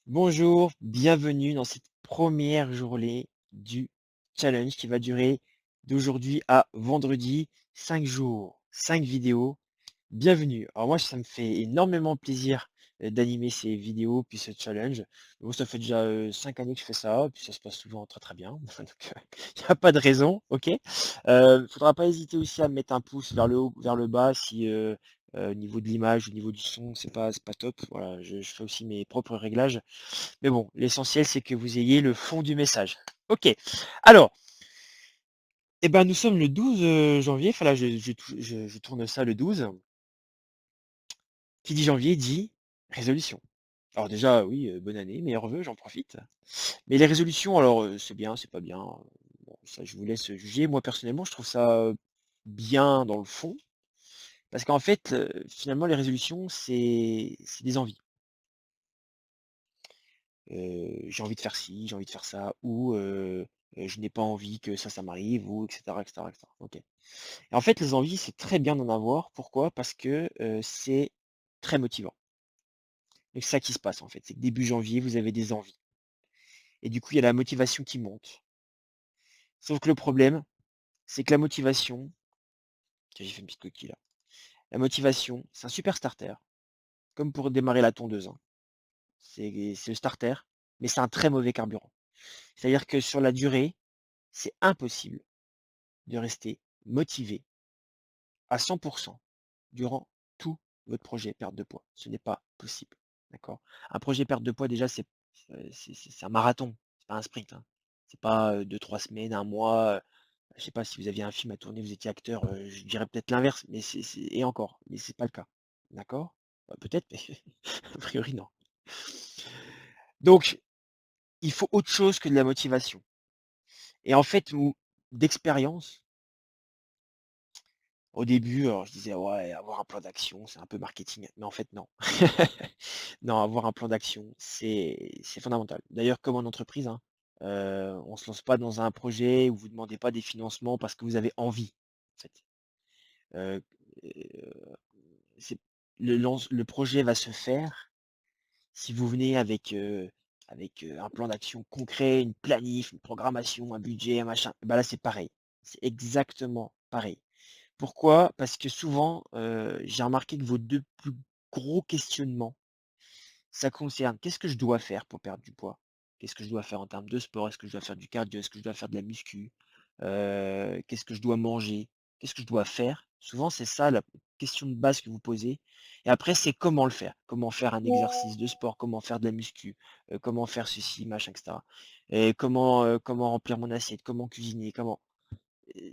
Bonjour, bienvenue dans cette première journée du challenge qui va durer d'aujourd'hui à vendredi. 5 jours, 5 vidéos. Bienvenue. Alors moi, ça me fait énormément plaisir d'animer ces vidéos, puis ce challenge. Bon, ça fait déjà 5 années que je fais ça, puis ça se passe souvent très très bien. Donc, il n'y a pas de raison, ok? Faudra pas hésiter aussi à mettre un pouce vers le haut, vers le bas si au niveau de l'image, au niveau du son, c'est pas top. Voilà, je fais aussi mes propres réglages. Mais bon, l'essentiel, c'est que vous ayez le fond du message. Ok. Alors, eh ben, nous sommes le 12 janvier. Enfin là, je tourne ça le 12. Qui dit janvier dit résolution. Alors déjà, oui, bonne année, meilleurs vœux, j'en profite. Mais les résolutions, alors, c'est bien, c'est pas bien. Bon, ça, je vous laisse juger. Moi, personnellement, je trouve ça bien dans le fond. Parce qu'en fait, finalement, les résolutions, c'est des envies. J'ai envie de faire ci, j'ai envie de faire ça, ou je n'ai pas envie que ça m'arrive, ou et cetera, et cetera. OK. Et en fait, les envies, c'est très bien d'en avoir. Pourquoi? Parce que, c'est très motivant. Et c'est ça qui se passe, en fait. C'est que début janvier, vous avez des envies et du coup, il y a la motivation qui monte. Sauf que le problème, c'est que la motivation tiens, j'ai fait une petite coquille là. La motivation, c'est un super starter, comme pour démarrer la tondeuse, hein. C'est le starter, mais c'est un très mauvais carburant. C'est-à-dire que sur la durée, c'est impossible de rester motivé à 100 durant tout votre projet perte de poids. Ce n'est pas possible, d'accord? Un projet perte de poids déjà c'est un marathon, c'est pas un sprint, hein. C'est pas, 2-3 semaines, un mois, je sais pas si vous aviez un film à tourner, vous étiez acteur, je dirais peut-être l'inverse, mais c'est et encore, mais c'est pas le cas, d'accord? Peut-être, mais a priori non. Donc il faut autre chose que de la motivation et en fait, d'expérience, au début, alors je disais: «Ouais, avoir un plan d'action, c'est un peu marketing», mais en fait non. Non, avoir un plan d'action, c'est fondamental. D'ailleurs, comme en entreprise, hein, on se lance pas dans un projet où vous demandez pas des financements parce que vous avez envie, en fait. Heu, c'est le projet va se faire si vous venez avec un plan d'action concret, une planif, une programmation, un budget, un machin. Bah, là, c'est pareil. C'est exactement pareil. Pourquoi? Parce que souvent, j'ai remarqué que vos 2 plus gros questionnements, ça concerne: «Qu'est-ce que je dois faire pour perdre du poids? Qu'est-ce que je dois faire en termes de sport? Est-ce que je dois faire du cardio? Est-ce que je dois faire de la muscu? Qu'est-ce que je dois manger? Qu'est-ce que je dois faire?» Souvent, c'est ça la question de base que vous posez et après, c'est comment le faire? Comment faire un exercice de sport? Comment faire de la muscu? Comment faire ceci, machin et cetera? Et comment remplir mon assiette? Comment cuisiner? Comment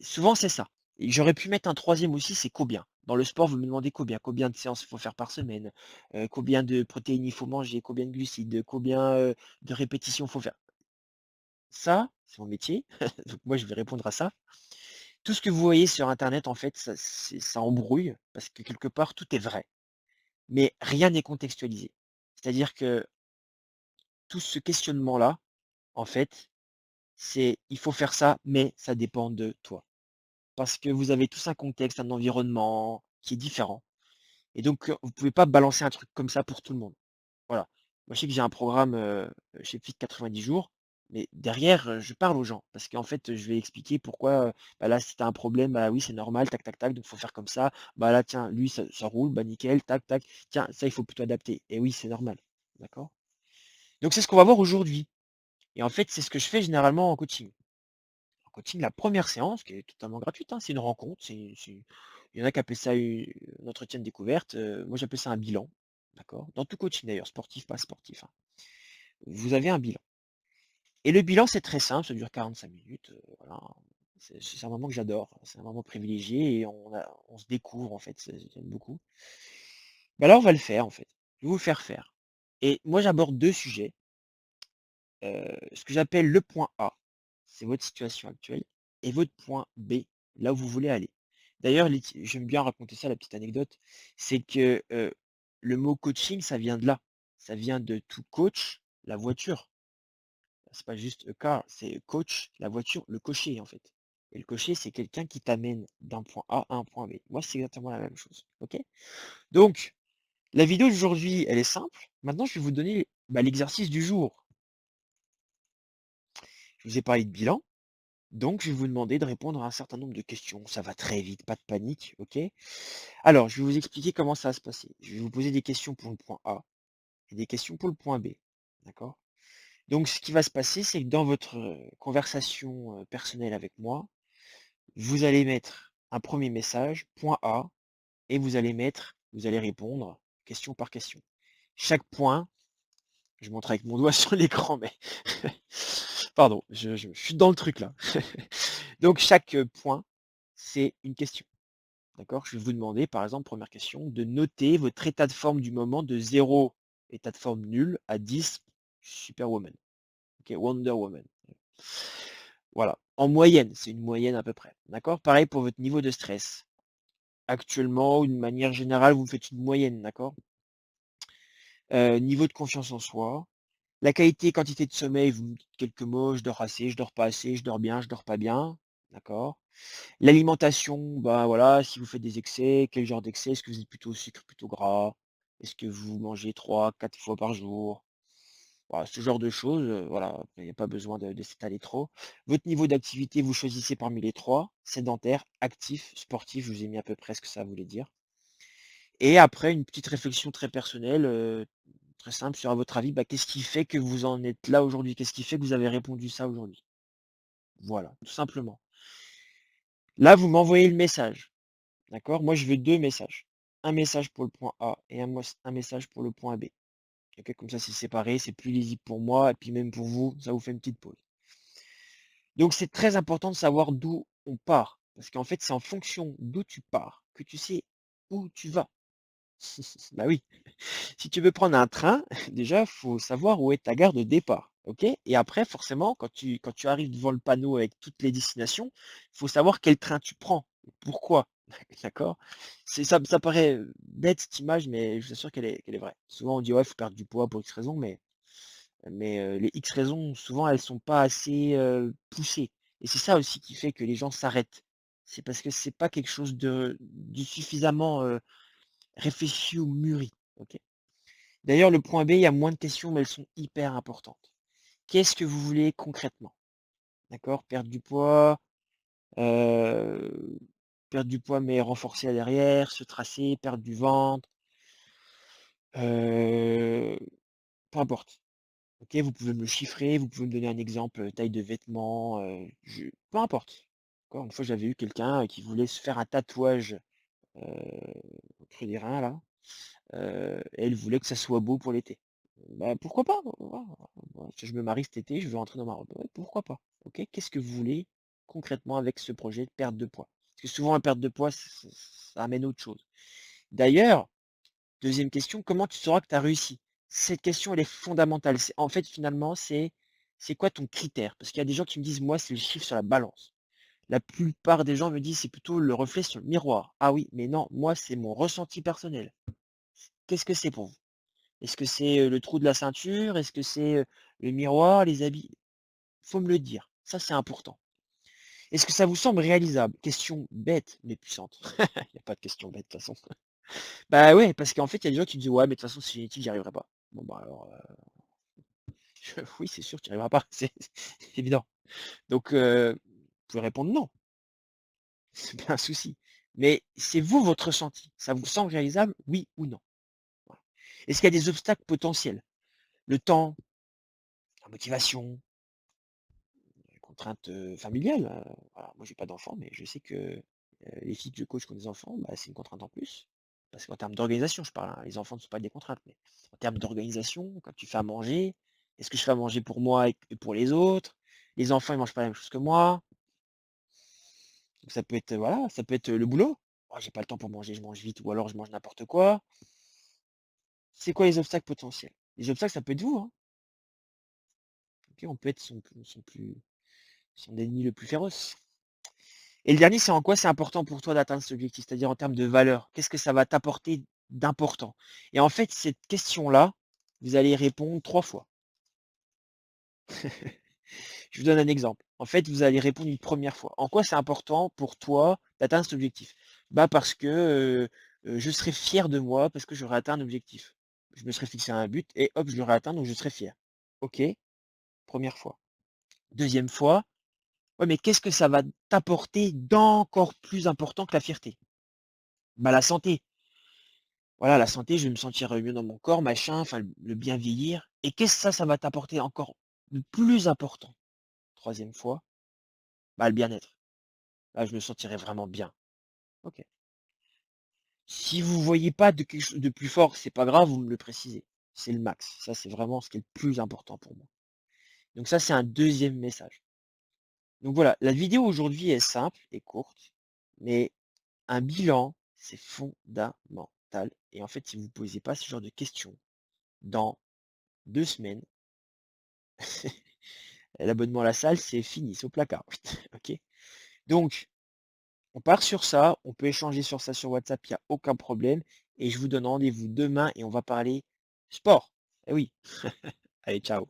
souvent, c'est ça. Et j'aurais pu mettre un troisième aussi, c'est combien. Dans le sport, vous me demandez combien. Combien de séances il faut faire par semaine? Combien de protéines il faut manger? Combien de glucides? Combien, de répétitions il faut faire? Ça, c'est mon métier, donc moi je vais répondre à ça. Tout ce que vous voyez sur internet, en fait, ça embrouille parce que quelque part tout est vrai, mais rien n'est contextualisé. C'est-à-dire que tout ce questionnement-là, en fait, c'est: «Il faut faire ça, mais ça dépend de toi». Parce que vous avez tous un contexte, un environnement qui est différent et donc vous pouvez pas balancer un truc comme ça pour tout le monde. Voilà. Moi, je sais que j'ai un programme, chez Fit 90 jours, mais derrière, je parle aux gens parce qu'en fait, je vais expliquer pourquoi, bah, là, si tu as un problème, bah, oui, c'est normal, tac, tac, tac, donc faut faire comme ça. Bah, là, tiens, lui, ça roule, bah, nickel, tac, tac. Tiens, ça, il faut plutôt adapter et oui, c'est normal. D'accord? Donc c'est ce qu'on va voir aujourd'hui et en fait, c'est ce que je fais généralement en coaching. En coaching, la première séance qui est totalement gratuite, hein, c'est une rencontre, il y en a qui appellent ça un entretien de découverte, moi j'appelle ça un bilan, d'accord? Dans tout coaching d'ailleurs, sportif, pas sportif, hein. Vous avez un bilan et le bilan, c'est très simple, ça dure 45 minutes, voilà. C'est un moment que j'adore, c'est un moment privilégié et on se découvre en fait, j'aime beaucoup. Bah, là, on va le faire en fait. Je vais vous le faire faire et moi j'aborde 2 sujets, ce que j'appelle le point A, c'est votre situation actuelle et votre point B, là où vous voulez aller. D'ailleurs, j'aime bien raconter ça, la petite anecdote, c'est que, le mot coaching, ça vient de là. Ça vient de to coach, la voiture. C'est pas juste a car, c'est coach, la voiture, le cocher, en fait. Et le cocher, c'est quelqu'un qui t'amène d'un point A à un point B. Moi, c'est exactement la même chose, OK? Donc La vidéo d'aujourd'hui, elle est simple. Maintenant, je vais vous donner l'exercice du jour. Je vous ai parlé de bilan, donc je vais vous demander de répondre à un certain nombre de questions. Ça va très vite, pas de panique, ok? Alors, je vais vous expliquer comment ça va se passer. Je vais vous poser des questions pour le point A et des questions pour le point B. D'accord? Donc, ce qui va se passer, c'est que dans votre conversation personnelle avec moi, vous allez mettre un premier message, point A, et vous allez répondre question par question. Chaque point, je montre avec mon doigt sur l'écran, mais pardon, je suis dans le truc là. Donc chaque point, c'est une question. D'accord? Je vais vous demander, par exemple, première question, de noter votre état de forme du moment de 0, état de forme nul, à 10, Superwoman. Ok, Wonder Woman. Voilà. En moyenne, c'est une moyenne à peu près. D'accord? Pareil pour votre niveau de stress. Actuellement, ou d'une manière générale, vous me faites une moyenne, d'accord? Niveau de confiance en soi. La qualité et quantité de sommeil, vous me dites quelques mots, je dors assez, je dors pas assez, je dors bien, je dors pas bien. D'accord? L'alimentation, bah voilà, si vous faites des excès, quel genre d'excès? Est-ce que vous êtes plutôt sucre, plutôt gras? Est-ce que vous mangez 3, 4 fois par jour? Voilà, ce genre de choses, voilà, il n'y a pas besoin de s'étaler trop. Votre niveau d'activité, vous choisissez parmi les 3 sédentaire, actif, sportif, je vous ai mis à peu près ce que ça voulait dire. Et après, une petite réflexion très personnelle, très simple sur à votre avis, qu'est-ce qui fait que vous en êtes là aujourd'hui? Qu'est-ce qui fait que vous avez répondu ça aujourd'hui? Voilà, tout simplement. Là, vous m'envoyez le message, d'accord? Moi, je veux 2 messages. Un message pour le point A et un message pour le point B. OK? Comme ça, c'est séparé, c'est plus lisible pour moi et puis même pour vous, ça vous fait une petite pause. Donc c'est très important de savoir d'où on part, parce qu'en fait, c'est en fonction d'où tu pars que tu sais où tu vas. Bah oui. Si tu veux prendre un train, déjà, faut savoir où est ta gare de départ, OK? Et après, forcément, quand tu arrives devant le panneau avec toutes les destinations, il faut savoir quel train tu prends. Pourquoi? D'accord? Ça paraît, bête cette image, mais je vous assure qu'elle est vraie. Souvent, on dit: «Ouais, faut perdre du poids pour X raisons», mais les X raisons, souvent, elles sont pas assez, poussées et c'est ça aussi qui fait que les gens s'arrêtent. C'est parce que c'est pas quelque chose de suffisamment, réfléchi ou mûri, OK? D'ailleurs, le point B, il y a moins de questions, mais elles sont hyper importantes. Qu'est-ce que vous voulez concrètement? D'accord? Heu, perdre du poids, mais renforcer à derrière, se tracer, perdre du ventre, heu, peu importe. OK? Vous pouvez me le chiffrer, vous pouvez me donner un exemple, taille de vêtements, je peu importe. D'accord? Une fois, j'avais eu quelqu'un, qui voulait se faire un tatouage, heu, au creux des reins là, et elle voulait que ça soit beau pour l'été. Bah, pourquoi pas? Voilà, voilà, je me marie cet été, je veux rentrer dans ma robe. Ouais, pourquoi pas? OK, qu'est-ce que vous voulez concrètement avec ce projet de perte de poids? Parce que souvent la perte de poids, ça amène autre chose. D'ailleurs, deuxième question, comment tu sauras que tu as réussi? Cette question, elle est fondamentale. C'est en fait, finalement, c'est quoi ton critère? Parce qu'il y a des gens qui me disent: «Moi, c'est le chiffre sur la balance». La plupart des gens me disent: «C'est plutôt le reflet sur le miroir». Ah oui, mais non, moi, c'est mon ressenti personnel. Qu'est-ce que c'est pour vous? Est-ce que c'est, le trou de la ceinture? Est-ce que c'est, le miroir, les habits? Faut me le dire, ça c'est important. Est-ce que ça vous semble réalisable? Question bête mais puissante. Il y a pas de question bête de toute façon. Bah ouais, parce qu'en fait, il y a des gens qui me disent: «Ouais, mais de toute façon c'est génétique, j'y arriverai pas». Bon bah alors, oui, c'est sûr, tu y arriveras pas, c'est évident. Donc vous pouvez répondre: «Non», c'est pas un souci. Mais c'est vous, votre ressenti. Ça vous semble réalisable, oui ou non? Voilà. Est-ce qu'il y a des obstacles potentiels? Le temps, la motivation, les contraintes, familiales, voilà. Moi j'ai pas d'enfant, mais je sais que, les filles que je coach qui ont des enfants, c'est une contrainte en plus. Parce qu'en termes d'organisation, je parle, hein. Les enfants ne sont pas des contraintes, mais en termes d'organisation, quand tu fais à manger, est-ce que je fais à manger pour moi et pour les autres? Les enfants, ils mangent pas la même chose que moi. Donc ça peut être, voilà, ça peut être, le boulot. «Oh, j'ai pas le temps pour manger, je mange vite» ou alors «Je mange n'importe quoi». C'est quoi les obstacles potentiels? Les obstacles, ça peut être vous, hein. OK, on peut être son ennemi le plus féroce. Et le dernier, c'est en quoi c'est important pour toi d'atteindre cet objectif? C'est-à-dire en termes de valeur. Qu'est-ce que ça va t'apporter d'important? Et en fait, cette question-là, vous allez y répondre 3 fois. Je vous donne un exemple. En fait, vous allez répondre une première fois. En quoi c'est important pour toi d'atteindre cet objectif? Parce que, Je serai fier de moi parce que j'aurai atteint un objectif. Je me serais fixé un but et hop, je l'aurais atteint, donc je serai fier. OK, première fois. Deuxième fois: «Ouais, mais qu'est-ce que ça va t'apporter d'encore plus important que la fierté?» Bah, la santé. Voilà, la santé, je vais me sentir, mieux dans mon corps, machin, enfin, le bien vieillir et qu'est-ce que ça va t'apporter encore de plus important? Troisième fois, bah, le bien-être. Là, je me sentirai vraiment bien. OK. Si vous voyez pas de quelque chose de plus fort, c'est pas grave, vous me le précisez. C'est le max. Ça, c'est vraiment ce qui est le plus important pour moi. Donc ça, c'est un deuxième message. Donc voilà, la vidéo aujourd'hui est simple et courte, mais un bilan, c'est fondamental. Et en fait, si vous ne posez pas ce genre de questions dans 2 semaines, l'abonnement à la salle, c'est fini, c'est au placard. OK? Donc, on part sur ça, on peut échanger sur ça sur WhatsApp, il y a aucun problème et je vous donne rendez-vous demain et on va parler sport. Eh oui. Allez, ciao.